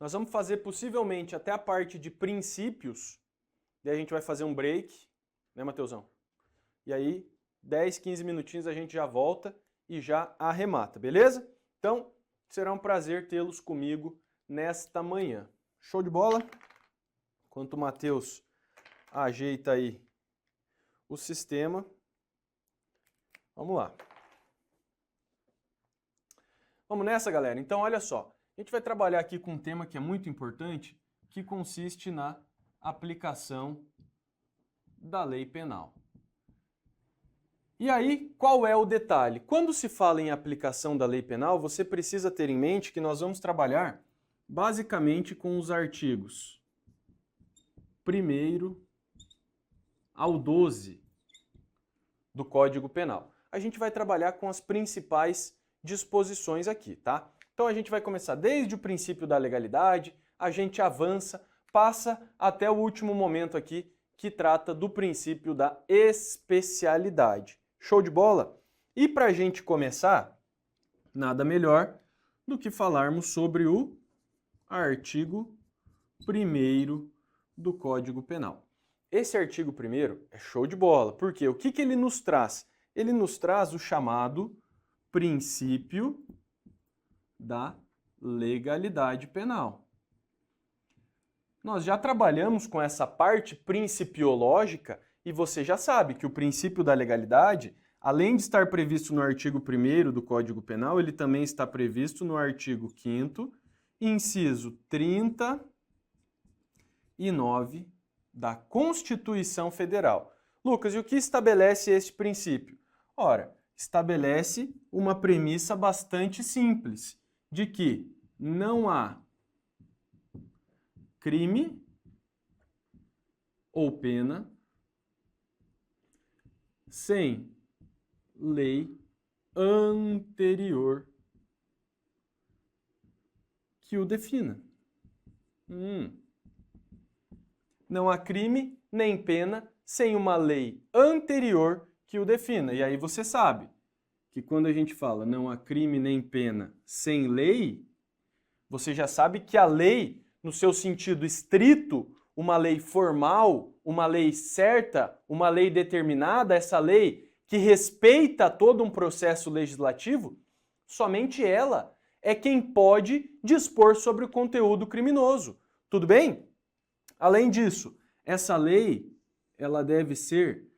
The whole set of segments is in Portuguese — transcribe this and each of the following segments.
Nós vamos fazer possivelmente até a parte de princípios, daí a gente vai fazer um break, né, Mateusão? E aí, 10, 15 minutinhos a gente já volta e já arremata, beleza? Então, será um prazer tê-los comigo nesta manhã. Show de bola? Enquanto o Matheus ajeita aí o sistema, vamos lá. Vamos nessa, galera? Então, olha só. A gente vai trabalhar aqui com um tema que é muito importante, que consiste na aplicação da lei penal. E aí, qual é o detalhe? Quando se fala em aplicação da lei penal, você precisa ter em mente que nós vamos trabalhar basicamente com os artigos 1º ao 12 do Código Penal. A gente vai trabalhar com as principais disposições aqui, tá? Então a gente vai começar desde o princípio da legalidade, a gente avança, passa até o último momento aqui, que trata do princípio da especialidade. Show de bola? E para a gente começar, nada melhor do que falarmos sobre o artigo 1º do Código Penal. Esse artigo 1º é show de bola, porque o que ele nos traz? Ele nos traz o chamado princípio da legalidade penal. Nós já trabalhamos com essa parte principiológica e você já sabe que o princípio da legalidade, além de estar previsto no artigo 1º do Código Penal, ele também está previsto no artigo 5º, inciso 39 da Constituição Federal. Lucas, e o que estabelece esse princípio? Ora, estabelece uma premissa bastante simples, de que não há crime ou pena sem lei anterior que o defina. Não há crime nem pena sem uma lei anterior que o defina. E aí você sabe que quando a gente fala não há crime nem pena sem lei, você já sabe que a lei, no seu sentido estrito, uma lei formal, uma lei certa, uma lei determinada, essa lei que respeita todo um processo legislativo, somente ela é quem pode dispor sobre o conteúdo criminoso. Tudo bem? Além disso, essa lei, ela deve ser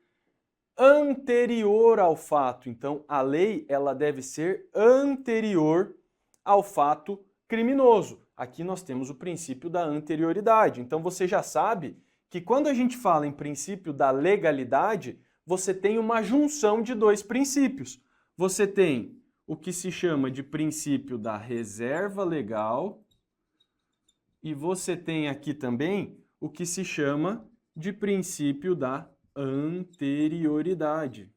anterior ao fato. Então, a lei, ela deve ser anterior ao fato criminoso. Aqui nós temos o princípio da anterioridade. Então, você já sabe que quando a gente fala em princípio da legalidade, você tem uma junção de dois princípios. Você tem o que se chama de princípio da reserva legal e você tem aqui também o que se chama de princípio da anterioridade.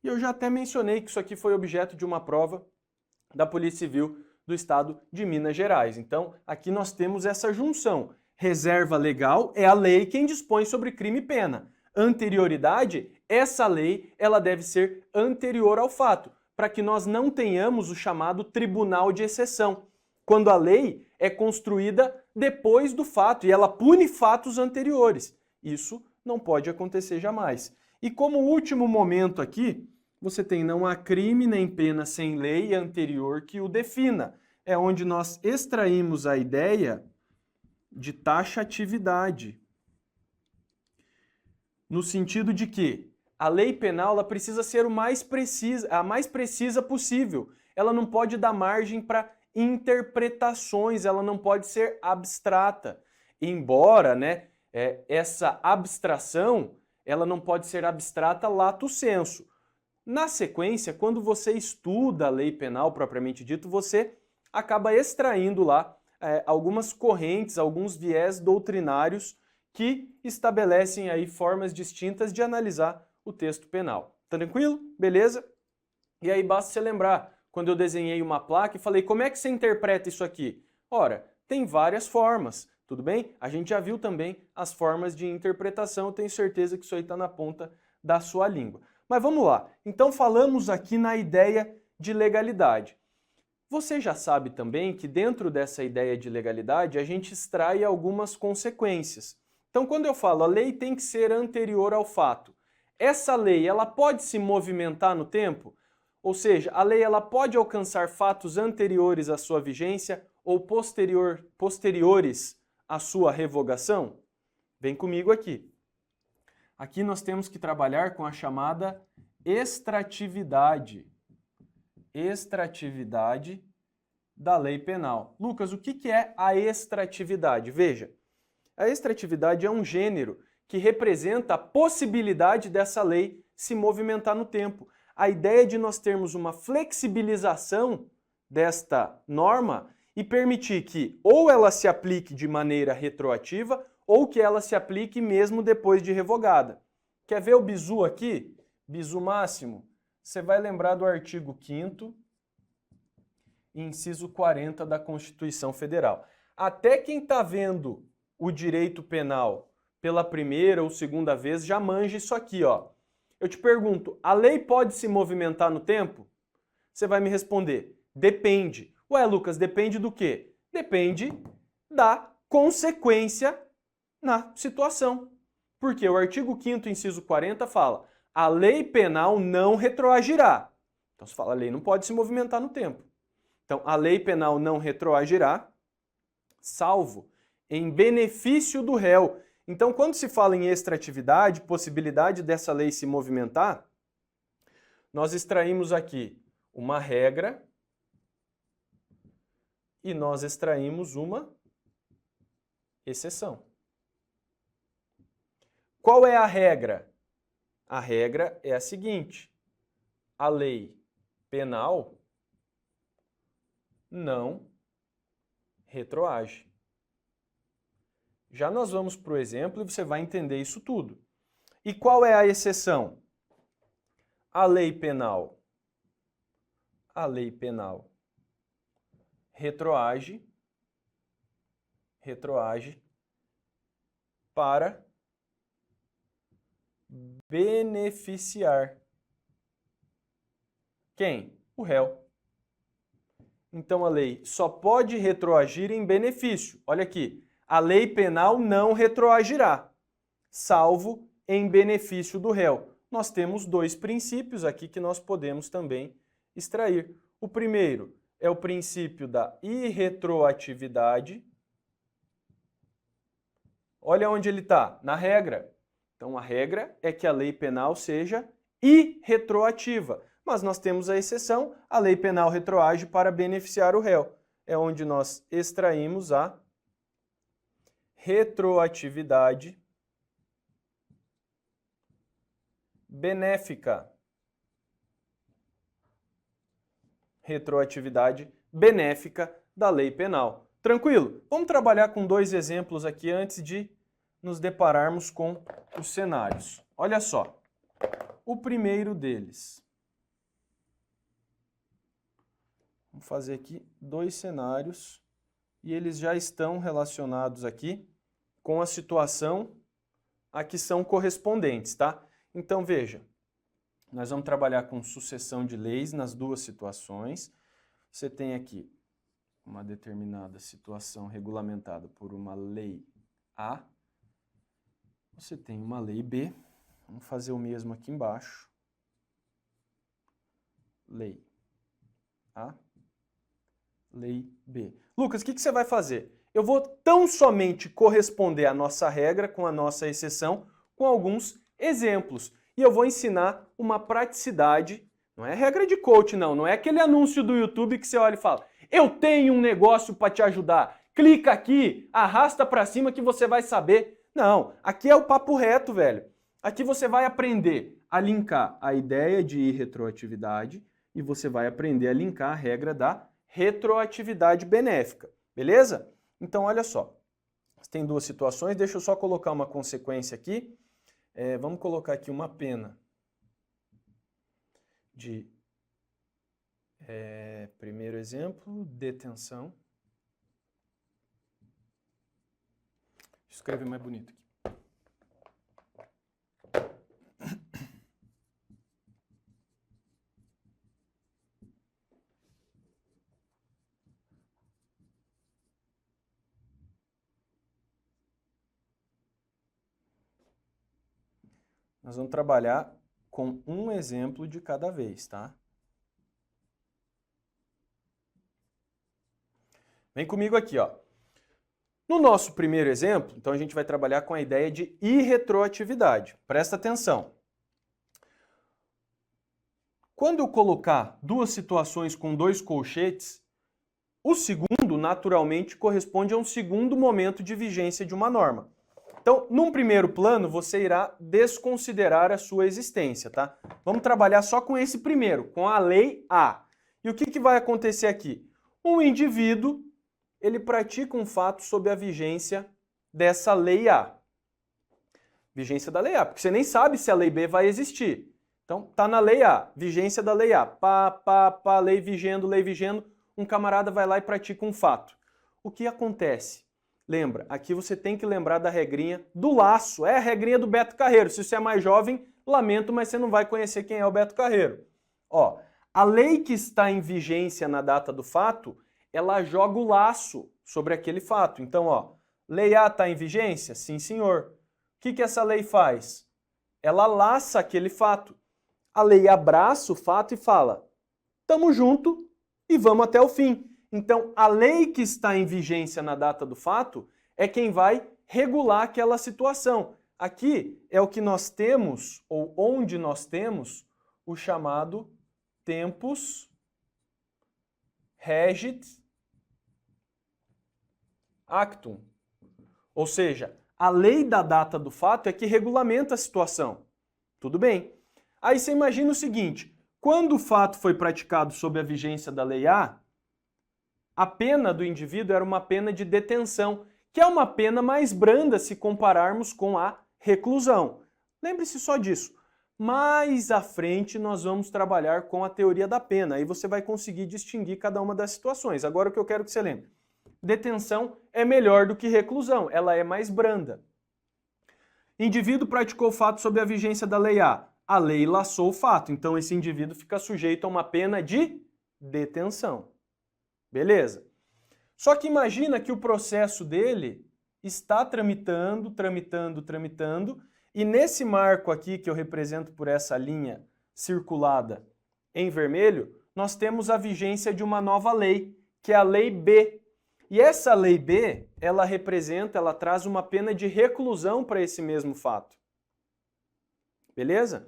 E eu já até mencionei que isso aqui foi objeto de uma prova da Polícia Civil do Estado de Minas Gerais. Então, aqui nós temos essa junção. Reserva legal é a lei quem dispõe sobre crime e pena. Anterioridade, essa lei, ela deve ser anterior ao fato, para que nós não tenhamos o chamado tribunal de exceção, quando a lei é construída depois do fato e ela pune fatos anteriores. Isso não pode acontecer jamais. E como último momento aqui, você tem não há crime nem pena sem lei anterior que o defina. É onde nós extraímos a ideia de taxatividade. No sentido de que a lei penal ela precisa ser a mais precisa possível. Ela não pode dar margem para interpretações, ela não pode ser abstrata. Embora, essa abstração, ela não pode ser abstrata lato sensu. Na sequência, quando você estuda a lei penal propriamente dito, você acaba extraindo lá algumas correntes, alguns viés doutrinários que estabelecem aí formas distintas de analisar o texto penal. Tranquilo? Beleza? E aí basta você lembrar, quando eu desenhei uma placa e falei, como é que você interpreta isso aqui? Ora, tem várias formas, tudo bem? A gente já viu também as formas de interpretação, eu tenho certeza que isso aí está na ponta da sua língua. Mas vamos lá. Então falamos aqui na ideia de legalidade. Você já sabe também que dentro dessa ideia de legalidade a gente extrai algumas consequências. Então, quando eu falo a lei tem que ser anterior ao fato, essa lei ela pode se movimentar no tempo? Ou seja, a lei ela pode alcançar fatos anteriores à sua vigência ou posteriores à sua revogação? Vem comigo aqui. Aqui nós temos que trabalhar com a chamada extratividade. Extratividade da lei penal. Lucas, o que é a extratividade? Veja, a extratividade é um gênero que representa a possibilidade dessa lei se movimentar no tempo. A ideia de nós termos uma flexibilização desta norma e permitir que ou ela se aplique de maneira retroativa ou que ela se aplique mesmo depois de revogada. Quer ver o bizu aqui? Bizu máximo? Você vai lembrar do artigo 5º, inciso 40 da Constituição Federal. Até quem está vendo o direito penal pela primeira ou segunda vez já manja isso aqui, ó. Eu te pergunto, a lei pode se movimentar no tempo? Você vai me responder, depende. Ué, Lucas, depende do quê? Depende da consequência na situação. Porque o artigo 5º, inciso 40 fala, a lei penal não retroagirá. Então se fala, a lei não pode se movimentar no tempo. Então, a lei penal não retroagirá, salvo em benefício do réu. Então, quando se fala em extratividade, possibilidade dessa lei se movimentar, nós extraímos aqui uma regra e nós extraímos uma exceção. Qual é a regra? A regra é a seguinte: a lei penal não retroage. Já nós vamos para o exemplo e você vai entender isso tudo. E qual é a exceção? A lei penal retroage para beneficiar quem? O réu. Então a lei só pode retroagir em benefício. Olha aqui, a lei penal não retroagirá, salvo em benefício do réu. Nós temos dois princípios aqui que nós podemos também extrair. O primeiro é o princípio da irretroatividade. Olha onde ele está, na regra. Então a regra é que a lei penal seja irretroativa. Mas nós temos a exceção, a lei penal retroage para beneficiar o réu. É onde nós extraímos a retroatividade benéfica. Retroatividade benéfica da lei penal. Tranquilo? Vamos trabalhar com dois exemplos aqui antes de nos depararmos com os cenários. Olha só, o primeiro deles. Vamos fazer aqui dois cenários e eles já estão relacionados aqui com a situação a que são correspondentes, tá? Então veja, nós vamos trabalhar com sucessão de leis nas duas situações. Você tem aqui uma determinada situação regulamentada por uma lei A. Você tem uma lei B. Vamos fazer o mesmo aqui embaixo. Lei A. Lei B. Lucas, o que você vai fazer? Eu vou tão somente corresponder à nossa regra com a nossa exceção com alguns exemplos. E eu vou ensinar uma praticidade, não é regra de coach não é aquele anúncio do YouTube que você olha e fala, eu tenho um negócio para te ajudar, clica aqui, arrasta para cima que você vai saber. Não, aqui é o papo reto, velho. Aqui você vai aprender a linkar a ideia de irretroatividade e você vai aprender a linkar a regra da retroatividade benéfica, beleza? Então, olha só, tem duas situações, deixa eu só colocar uma consequência aqui. Vamos colocar aqui uma pena de, primeiro exemplo, detenção. Deixa eu escrever mais bonito aqui. Nós vamos trabalhar com um exemplo de cada vez, tá? Vem comigo aqui, ó. No nosso primeiro exemplo, então a gente vai trabalhar com a ideia de irretroatividade. Presta atenção. Quando eu colocar duas situações com dois colchetes, o segundo, naturalmente, corresponde a um segundo momento de vigência de uma norma. Então, num primeiro plano, você irá desconsiderar a sua existência, tá? Vamos trabalhar só com esse primeiro, com a lei A. E o que vai acontecer aqui? Um indivíduo, ele pratica um fato sob a vigência dessa lei A. Vigência da lei A, porque você nem sabe se a lei B vai existir. Então, tá na lei A, vigência da lei A. Pá, lei vigendo, um camarada vai lá e pratica um fato. O que acontece? Lembra, aqui você tem que lembrar da regrinha do laço. É a regrinha do Beto Carreiro. Se você é mais jovem, lamento, mas você não vai conhecer quem é o Beto Carreiro. Ó, a lei que está em vigência na data do fato, ela joga o laço sobre aquele fato. Então, ó, lei A está em vigência? Sim, senhor. O que essa lei faz? Ela laça aquele fato. A lei abraça o fato e fala, tamo junto e vamos até o fim. Então, a lei que está em vigência na data do fato é quem vai regular aquela situação. Aqui é o que nós temos, ou onde nós temos, o chamado tempus regit actum. Ou seja, a lei da data do fato é que regulamenta a situação. Tudo bem. Aí você imagina o seguinte, quando o fato foi praticado sob a vigência da lei A, a pena do indivíduo era uma pena de detenção, que é uma pena mais branda se compararmos com a reclusão. Lembre-se só disso. Mais à frente nós vamos trabalhar com a teoria da pena, aí você vai conseguir distinguir cada uma das situações. Agora o que eu quero que você lembre. Detenção é melhor do que reclusão, ela é mais branda. Indivíduo praticou o fato sob a vigência da lei A. A lei laçou o fato, então esse indivíduo fica sujeito a uma pena de detenção. Beleza? Só que imagina que o processo dele está tramitando, e nesse marco aqui que eu represento por essa linha circulada em vermelho, nós temos a vigência de uma nova lei, que é a lei B. E essa lei B, ela traz uma pena de reclusão para esse mesmo fato. Beleza?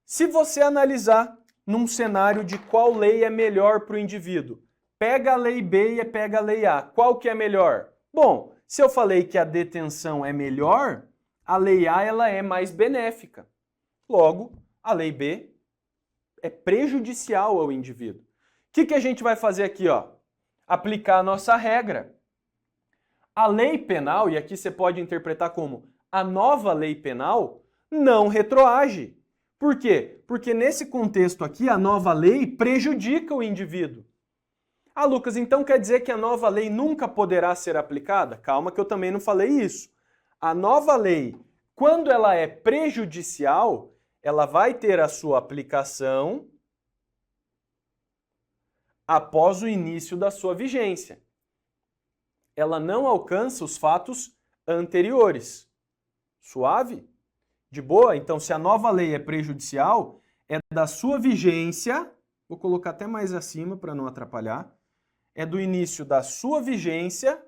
Se você analisar num cenário de qual lei é melhor para o indivíduo, pega a lei B e pega a lei A. Qual que é melhor? Bom, se eu falei que a detenção é melhor, a lei A ela é mais benéfica. Logo, a lei B é prejudicial ao indivíduo. O que a gente vai fazer aqui, ó? Aplicar a nossa regra. A lei penal, e aqui você pode interpretar como a nova lei penal, não retroage. Por quê? Porque nesse contexto aqui, a nova lei prejudica o indivíduo. Ah, Lucas, então quer dizer que a nova lei nunca poderá ser aplicada? Calma que eu também não falei isso. A nova lei, quando ela é prejudicial, ela vai ter a sua aplicação após o início da sua vigência. Ela não alcança os fatos anteriores. Suave? De boa? Então, se a nova lei é prejudicial, é da sua vigência, vou colocar até mais acima para não atrapalhar, é do início da sua vigência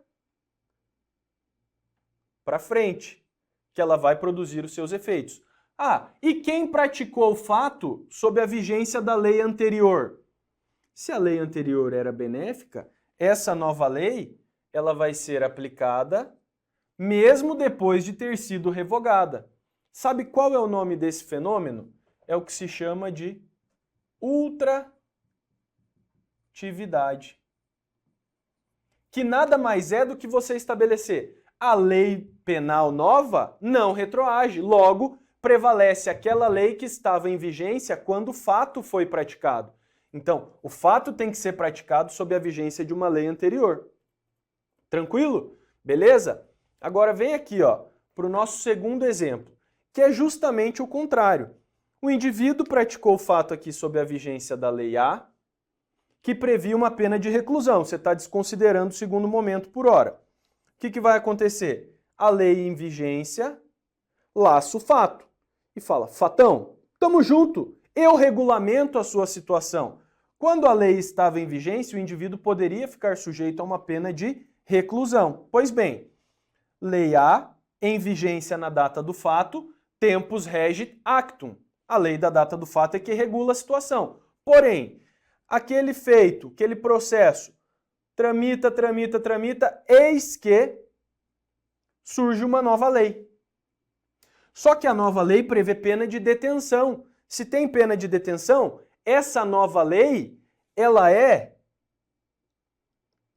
para frente, que ela vai produzir os seus efeitos. Ah, e quem praticou o fato sob a vigência da lei anterior? Se a lei anterior era benéfica, essa nova lei ela vai ser aplicada mesmo depois de ter sido revogada. Sabe qual é o nome desse fenômeno? É o que se chama de ultratividade. Que nada mais é do que você estabelecer a lei penal nova não retroage, logo prevalece aquela lei que estava em vigência quando o fato foi praticado. Então, o fato tem que ser praticado sob a vigência de uma lei anterior. Tranquilo? Beleza? Agora vem aqui, ó, para o nosso segundo exemplo, que é justamente o contrário. O indivíduo praticou o fato aqui sob a vigência da lei A, que previa uma pena de reclusão. Você está desconsiderando o segundo momento por hora. O que vai acontecer? A lei em vigência laça o fato. e fala: Fatão, tamo junto, eu regulamento a sua situação. Quando a lei estava em vigência, o indivíduo poderia ficar sujeito a uma pena de reclusão. Pois bem, lei A, em vigência na data do fato, tempus regit actum. A lei da data do fato é que regula a situação. Porém, aquele feito, aquele processo, tramita, eis que surge uma nova lei. Só que a nova lei prevê pena de detenção. Se tem pena de detenção, essa nova lei, ela é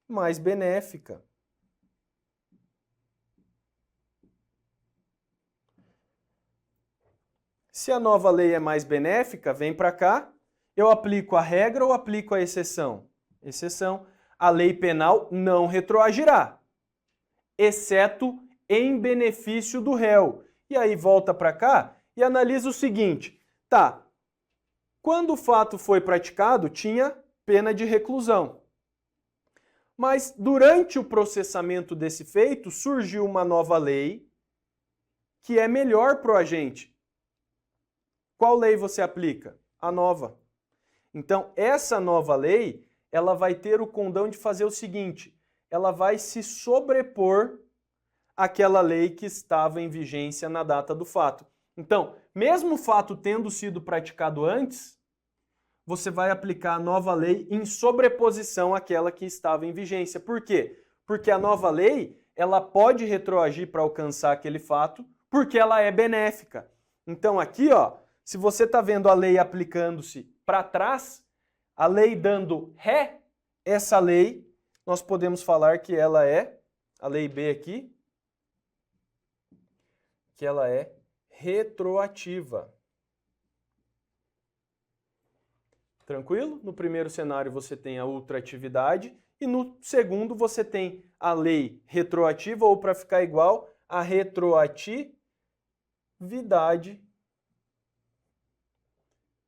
mais benéfica. Se a nova lei é mais benéfica, vem para cá, eu aplico a regra ou aplico a exceção? Exceção. A lei penal não retroagirá, exceto em benefício do réu. E aí volta para cá e analisa o seguinte, tá, quando o fato foi praticado, tinha pena de reclusão. Mas durante o processamento desse feito, surgiu uma nova lei que é melhor para o agente. Qual lei você aplica? A nova. Então, essa nova lei, ela vai ter o condão de fazer o seguinte, ela vai se sobrepor àquela lei que estava em vigência na data do fato. Então, mesmo o fato tendo sido praticado antes, você vai aplicar a nova lei em sobreposição àquela que estava em vigência. Por quê? Porque a nova lei, ela pode retroagir para alcançar aquele fato, porque ela é benéfica. Então, aqui, ó, se você está vendo a lei aplicando-se para trás, a lei dando ré, essa lei, nós podemos falar que ela é, a lei B aqui, que ela é retroativa. Tranquilo? No primeiro cenário você tem a ultratividade e no segundo você tem a lei retroativa, ou para ficar igual, a retroatividade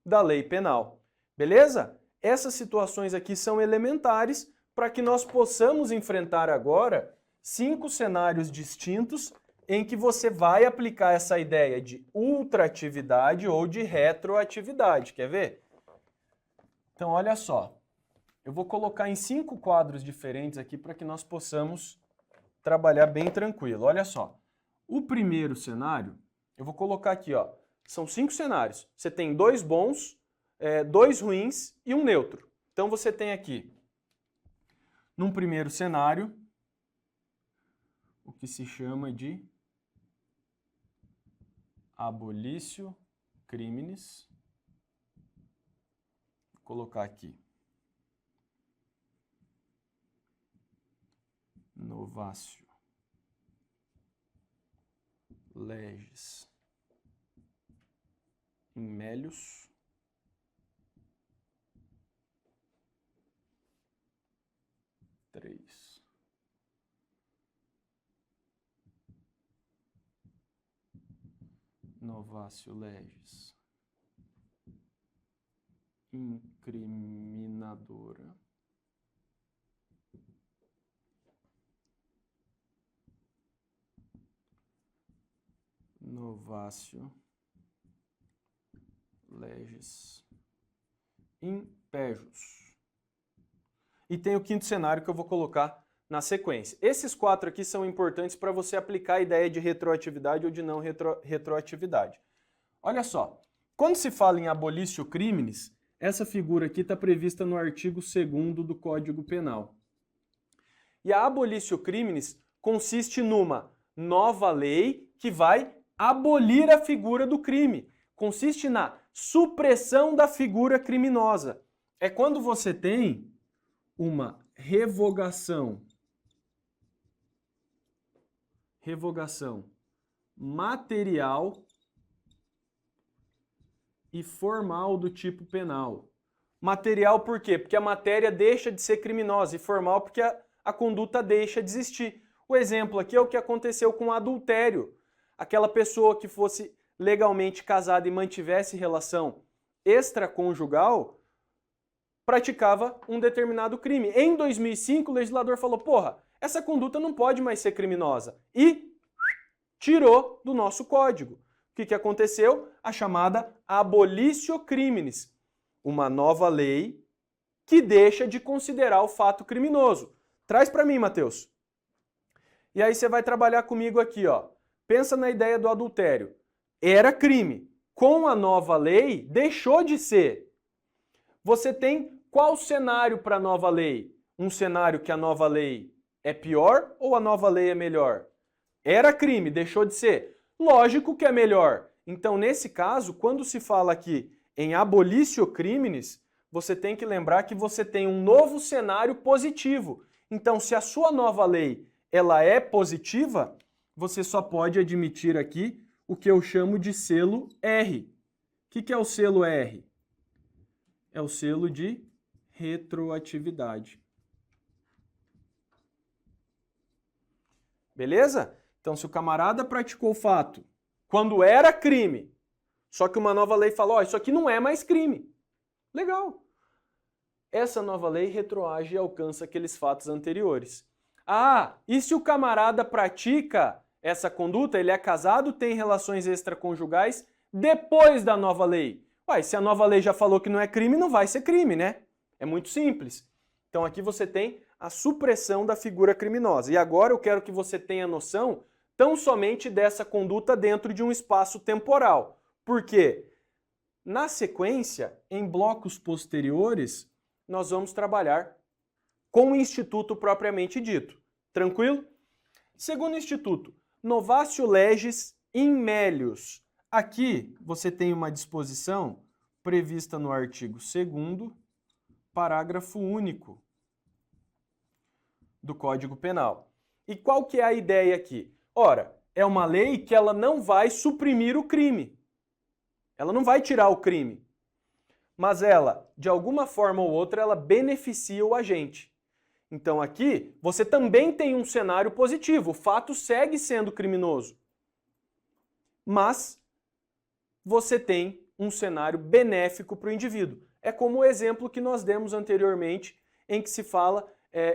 da lei penal. Beleza? Essas situações aqui são elementares para que nós possamos enfrentar agora 5 cenários distintos em que você vai aplicar essa ideia de ultratividade ou de retroatividade. Quer ver? Então, olha só. Eu vou colocar em 5 quadros diferentes aqui para que nós possamos trabalhar bem tranquilo. Olha só. O primeiro cenário, eu vou colocar aqui, ó. São 5 cenários. Você tem 2 bons, 2 ruins e um neutro. Então você tem aqui, num primeiro cenário, o que se chama de abolitio criminis. Vou colocar aqui. Novatio legis in melius três. Novatio legis incriminadora. Novatio legis impejus. E tem o quinto cenário que eu vou colocar na sequência. Esses 4 aqui são importantes para você aplicar a ideia de retroatividade ou de não retroatividade. Olha só, quando se fala em abolitio criminis, essa figura aqui está prevista no artigo 2º do Código Penal. E a abolitio criminis consiste numa nova lei que vai abolir a figura do crime. Consiste na supressão da figura criminosa. É quando você tem uma revogação material e formal do tipo penal. Material por quê? Porque a matéria deixa de ser criminosa, e formal porque a conduta deixa de existir. O exemplo aqui é o que aconteceu com o adultério. Aquela pessoa que fosse legalmente casada e mantivesse relação extraconjugal praticava um determinado crime. Em 2005, o legislador falou, porra, essa conduta não pode mais ser criminosa. E tirou do nosso código. O que aconteceu? A chamada abolitio criminis, uma nova lei que deixa de considerar o fato criminoso. Traz para mim, Matheus. E aí você vai trabalhar comigo aqui, ó. Pensa na ideia do adultério. Era crime. Com a nova lei, deixou de ser. Você tem qual cenário para a nova lei? Um cenário que a nova lei é pior ou a nova lei é melhor? Era crime, deixou de ser. Lógico que é melhor. Então, nesse caso, quando se fala aqui em abolitio criminis, você tem que lembrar que você tem um novo cenário positivo. Então, se a sua nova lei ela é positiva, você só pode admitir aqui o que eu chamo de selo R. O que é o selo R? É o selo de retroatividade. Beleza? Então, se o camarada praticou o fato quando era crime, só que uma nova lei falou, ó, isso aqui não é mais crime. Legal. Essa nova lei retroage e alcança aqueles fatos anteriores. Ah, e se o camarada pratica essa conduta, ele é casado, tem relações extraconjugais depois da nova lei? Uai, se a nova lei já falou que não é crime, não vai ser crime, né? É muito simples. Então aqui você tem a supressão da figura criminosa. E agora eu quero que você tenha noção tão somente dessa conduta dentro de um espaço temporal. Por quê? Na sequência, em blocos posteriores, nós vamos trabalhar com o instituto propriamente dito. Tranquilo? Segundo instituto, novatio legis in melius. Aqui você tem uma disposição prevista no artigo 2º, parágrafo único do Código Penal. E qual que é a ideia aqui? Ora, é uma lei que ela não vai suprimir o crime. Ela não vai tirar o crime. Mas ela, de alguma forma ou outra, ela beneficia o agente. Então aqui, você também tem um cenário positivo. O fato segue sendo criminoso. Mas você tem um cenário benéfico para o indivíduo. É como o exemplo que nós demos anteriormente, em que se fala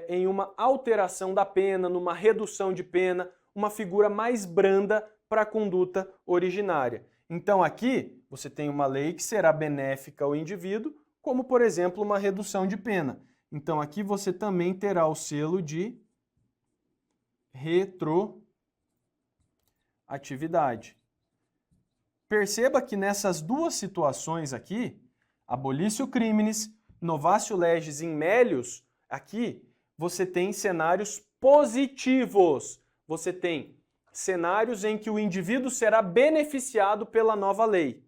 em uma alteração da pena, numa redução de pena, uma figura mais branda para a conduta originária. Então aqui você tem uma lei que será benéfica ao indivíduo, como por exemplo uma redução de pena. Então aqui você também terá o selo de retroatividade. Perceba que nessas duas situações aqui, abolitio criminis, novatio legis in melius, aqui você tem cenários positivos. Você tem cenários em que o indivíduo será beneficiado pela nova lei.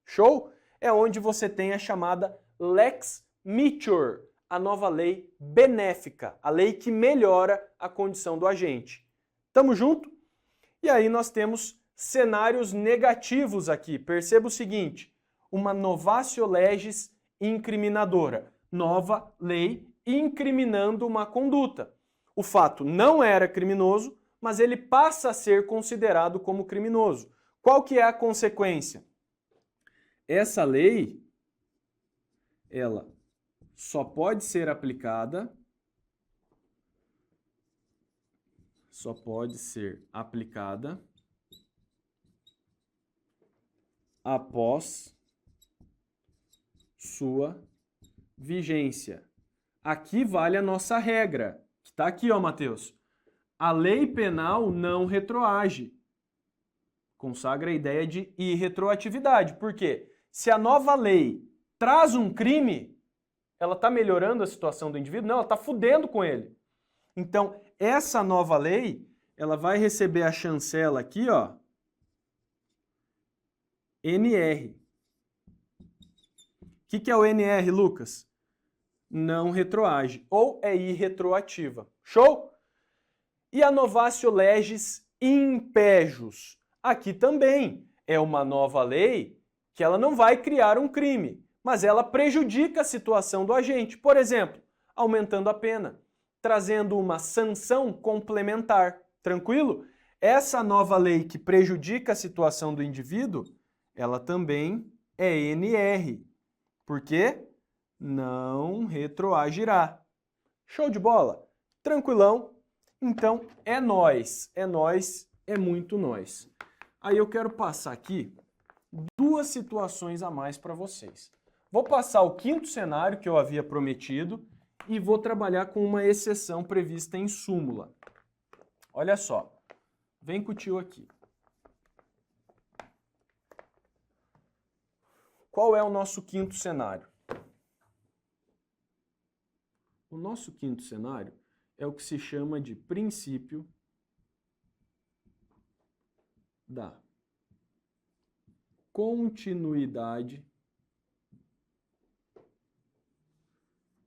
Show? É onde você tem a chamada lex mitior, a nova lei benéfica, a lei que melhora a condição do agente. Tamo junto? E aí nós temos cenários negativos aqui. Perceba o seguinte, uma novatio legis incriminadora, nova lei incriminando uma conduta. O fato não era criminoso, mas ele passa a ser considerado como criminoso. Qual que é a consequência? Essa lei, ela só pode ser aplicada após sua vigência. Aqui vale a nossa regra, que está aqui, ó, Matheus. A lei penal não retroage. Consagra a ideia de irretroatividade. Por quê? Se a nova lei traz um crime, ela está melhorando a situação do indivíduo? Não, ela está fudendo com ele. Então, essa nova lei, ela vai receber a chancela aqui, ó, NR. O que é o NR, Lucas? Não retroage, ou é irretroativa. Show? E a novatio legis impejus. Aqui também é uma nova lei que ela não vai criar um crime, mas ela prejudica a situação do agente. Por exemplo, aumentando a pena, trazendo uma sanção complementar. Tranquilo? Essa nova lei que prejudica a situação do indivíduo, ela também é NR. Por quê? Não retroagirá. Show de bola? Tranquilão? Então, é nóis, é muito nóis. Aí eu quero passar aqui duas situações a mais para vocês. Vou passar o quinto cenário que eu havia prometido e vou trabalhar com uma exceção prevista em súmula. Olha só, vem com o tio aqui. Qual é o nosso quinto cenário? O nosso quinto cenário é o que se chama de princípio da continuidade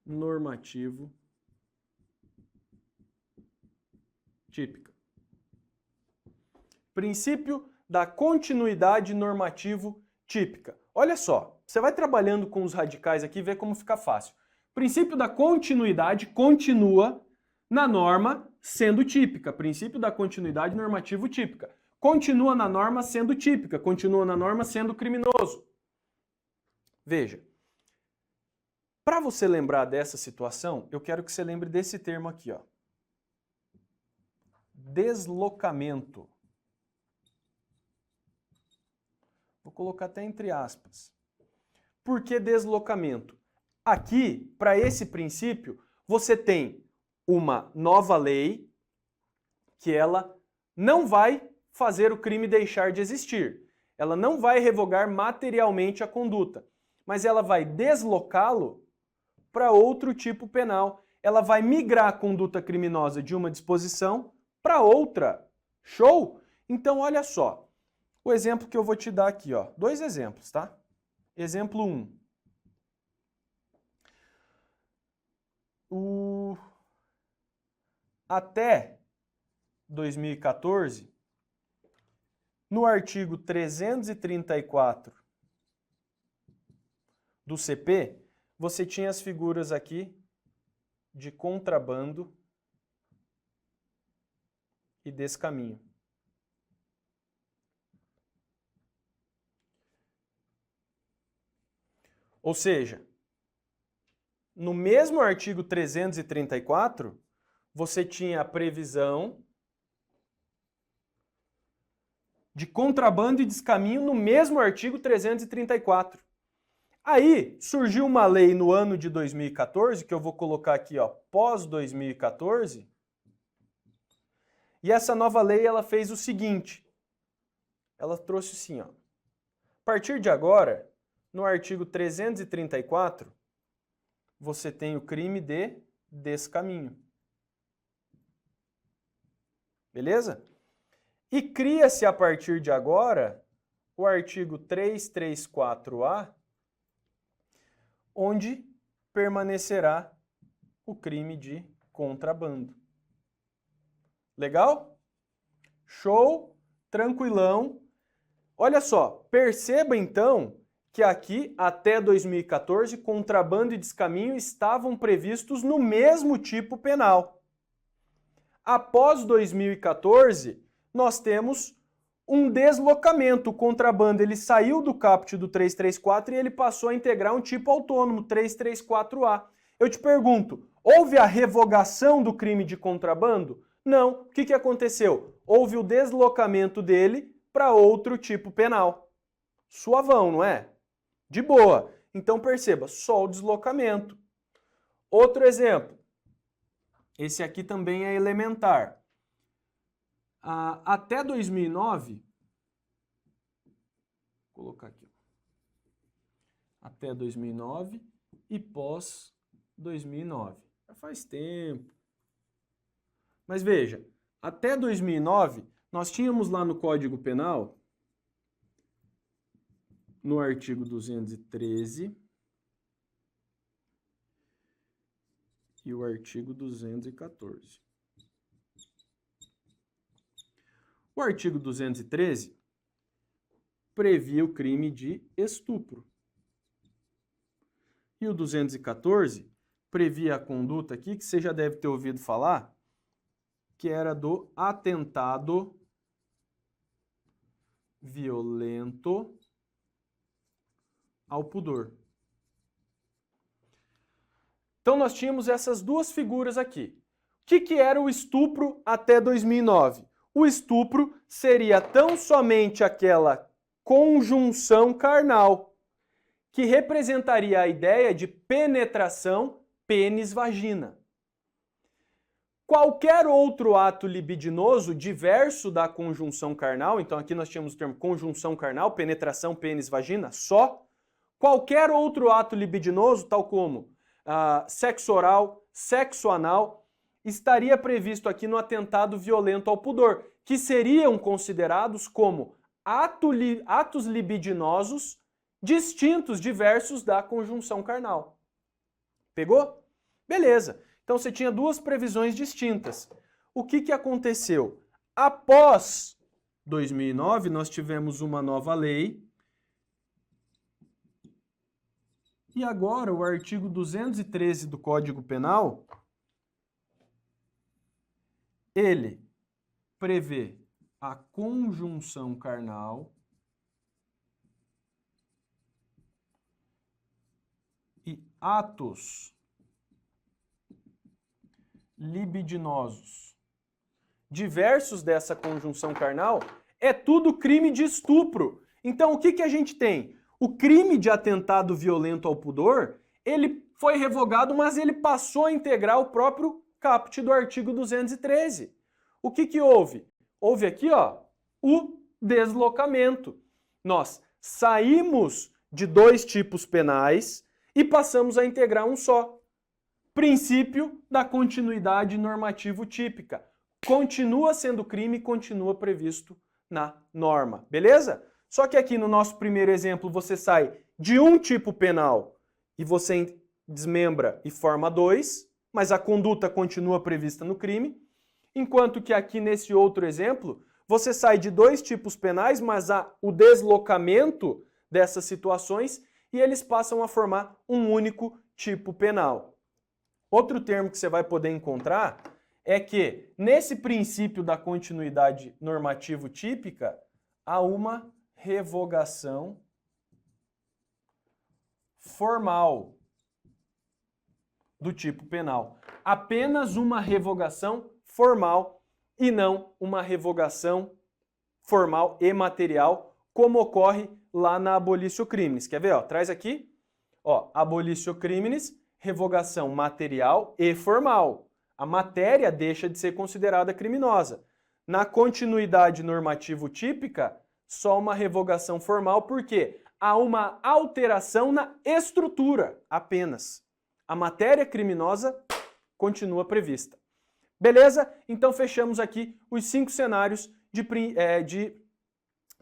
normativo típica. Princípio da continuidade normativo típica. Olha só, você vai trabalhando com os radicais aqui e vê como fica fácil. Princípio da continuidade continua na norma sendo típica. Princípio da continuidade normativo típica. Continua na norma sendo típica, continua na norma sendo criminoso. Veja, para você lembrar dessa situação, eu quero que você lembre desse termo aqui, ó. Deslocamento. Vou colocar até entre aspas. Por que deslocamento? Aqui, para esse princípio, você tem uma nova lei que ela não vai fazer o crime deixar de existir. Ela não vai revogar materialmente a conduta, mas ela vai deslocá-lo para outro tipo penal. Ela vai migrar a conduta criminosa de uma disposição para outra. Show? Então, olha só. O exemplo que eu vou te dar aqui, ó. Dois exemplos, tá? Exemplo 1. Até 2014, no artigo 334 do CP, você tinha as figuras aqui de contrabando e descaminho. Ou seja, no mesmo artigo 334, você tinha a previsão de contrabando e descaminho no mesmo artigo 334. Aí surgiu uma lei no ano de 2014, que eu vou colocar aqui, ó, pós 2014, e essa nova lei ela fez o seguinte, ela trouxe assim, ó, a partir de agora, no artigo 334, você tem o crime de descaminho. Beleza? E cria-se a partir de agora o artigo 334-A, onde permanecerá o crime de contrabando. Legal? Show? Tranquilão. Olha só, perceba então que aqui, até 2014, contrabando e descaminho estavam previstos no mesmo tipo penal. Após 2014, nós temos um deslocamento. O contrabando ele saiu do caput do 334 e ele passou a integrar um tipo autônomo, 334A. Eu te pergunto, houve a revogação do crime de contrabando? Não. O que aconteceu? Houve o deslocamento dele para outro tipo penal. Suavão, não é? De boa. Então perceba, só o deslocamento. Outro exemplo. Esse aqui também é elementar. Até 2009, vou colocar aqui, até 2009 e pós 2009. Já faz tempo. Mas veja, até 2009, nós tínhamos lá no Código Penal, no artigo 213 e o artigo 214. O artigo 213 previa o crime de estupro. E o 214 previa a conduta aqui, que você já deve ter ouvido falar, que era do atentado violento ao pudor. Então nós tínhamos essas duas figuras aqui. O que era o estupro até 2009? o estupro seria tão somente aquela conjunção carnal, que representaria a ideia de penetração pênis-vagina. Qualquer outro ato libidinoso diverso da conjunção carnal, então aqui nós tínhamos o termo conjunção carnal, penetração pênis-vagina, só. Qualquer outro ato libidinoso, tal como sexo oral, sexo anal, estaria previsto aqui no atentado violento ao pudor, que seriam considerados como atos libidinosos distintos, diversos da conjunção carnal. Pegou? Beleza. Então você tinha duas previsões distintas. O que aconteceu? Após 2009, nós tivemos uma nova lei. E agora o artigo 213 do Código Penal, ele prevê a conjunção carnal e atos libidinosos diversos dessa conjunção carnal é tudo crime de estupro. Então o que a gente tem? O crime de atentado violento ao pudor, ele foi revogado, mas ele passou a integrar o próprio caput do artigo 213. O que houve? Houve aqui, ó, o deslocamento. Nós saímos de dois tipos penais e passamos a integrar um só. Princípio da continuidade normativo típica. Continua sendo crime, continua previsto na norma. Beleza? Só que aqui no nosso primeiro exemplo você sai de um tipo penal e você desmembra e forma dois, mas a conduta continua prevista no crime. Enquanto que aqui nesse outro exemplo, você sai de dois tipos penais, mas há o deslocamento dessas situações e eles passam a formar um único tipo penal. Outro termo que você vai poder encontrar é que, nesse princípio da continuidade normativo típica, há uma revogação formal do tipo penal. Apenas uma revogação formal e não uma revogação formal e material, como ocorre lá na abolitio criminis. Quer ver? Ó, traz aqui, ó, abolitio criminis, revogação material e formal. A matéria deixa de ser considerada criminosa. Na continuidade normativo típica, só uma revogação formal, porque há uma alteração na estrutura apenas. A matéria criminosa continua prevista. Beleza? Então fechamos aqui os 5 cenários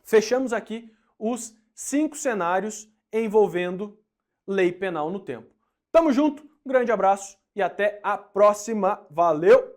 fechamos aqui os 5 cenários envolvendo lei penal no tempo. Tamo junto, um grande abraço e até a próxima. Valeu!